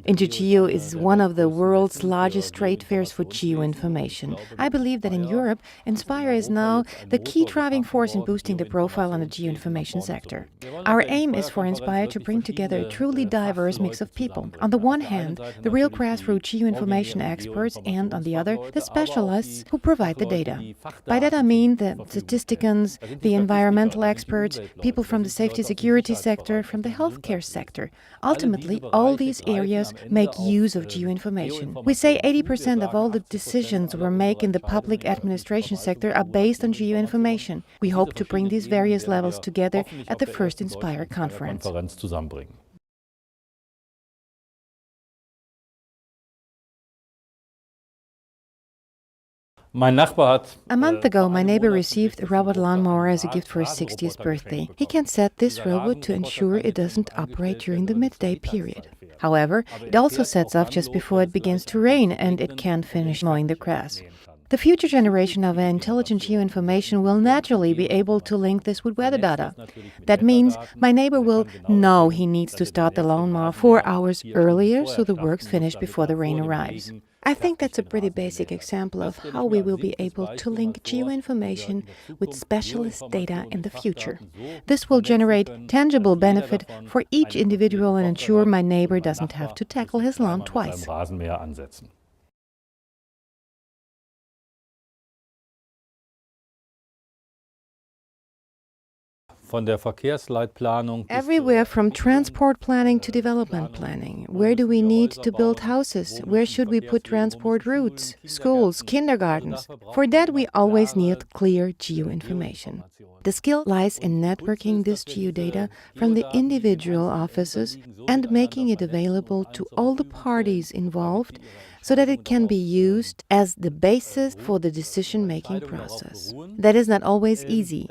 INTERGEO is one of the world's largest trade fairs for geoinformation. I believe that in Europe, INSPIRE is now the key driving force in boosting the profile on the geoinformation sector. Our aim is for INSPIRE to bring together a truly diverse mix of people. On the one hand, the real grassroots geoinformation experts, and on the other, the specialists who provide the data. By that I mean the statisticians, the environmental experts, people from the safety security sector, from the healthcare sector. Ultimately, all these areas make use of geoinformation. We say 80% of all the decisions we make in the public administration sector are based on geoinformation. We hope to bring these various levels together at the first INSPIRE conference. A month ago, my neighbor received a robot lawnmower as a gift for his 60th birthday. He can set this robot to ensure it doesn't operate during the midday period. However, it also sets off just before it begins to rain and it can't finish mowing the grass. The future generation of intelligent geoinformation will naturally be able to link this with weather data. That means my neighbor will know he needs to start the lawnmower 4 hours earlier so the work's finished before the rain arrives. I think that's a pretty basic example of how we will be able to link geoinformation with specialist data in the future. This will generate tangible benefit for each individual and ensure my neighbor doesn't have to tackle his lawn twice. Everywhere from transport planning to development planning. Where do we need to build houses? Where should we put transport routes, schools, kindergartens? For that, we always need clear geoinformation. The skill lies in networking this geodata from the individual offices and making it available to all the parties involved so that it can be used as the basis for the decision-making process. That is not always easy.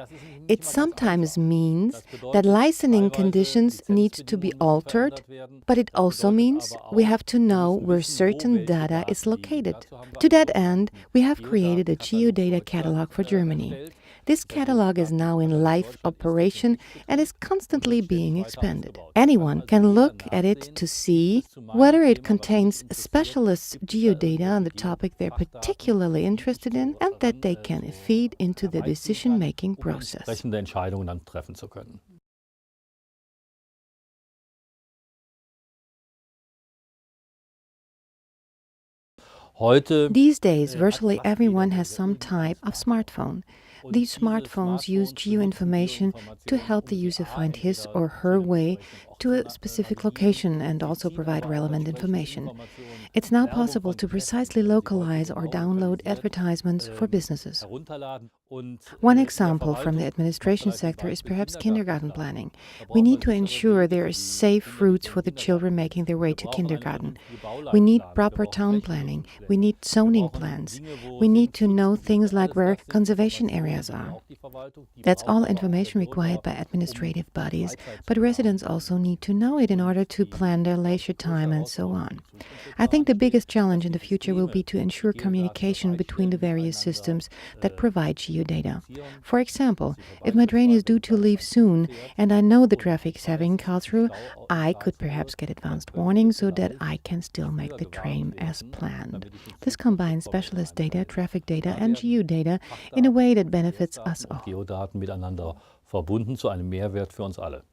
It sometimes means that licensing conditions need to be altered, but it also means we have to know where certain data is located. To that end, we have created a geodata catalog for Germany. This catalog is now in live operation and is constantly being expanded. Anyone can look at it to see whether it contains specialist geodata on the topic they're particularly interested in and that they can feed into the decision-making process. These days, virtually everyone has some type of smartphone. These smartphones use geoinformation to help the user find his or her way to a specific location and also provide relevant information. It's now possible to precisely localize or download advertisements for businesses. One example from the administration sector is perhaps kindergarten planning. We need to ensure there are safe routes for the children making their way to kindergarten. We need proper town planning. We need zoning plans. We need to know things like where conservation areas are. That's all information required by administrative bodies, but residents also need to know it in order to plan their leisure time and so on. I think the biggest challenge in the future will be to ensure communication between the various systems that provide geodata. For example, if my train is due to leave soon and I know the traffic is heavy in Karlsruhe, I could perhaps get advanced warning so that I can still make the train as planned. This combines specialist data, traffic data and geodata in a way that benefits us all. Geodaten miteinander verbunden zu einem Mehrwert für uns alle.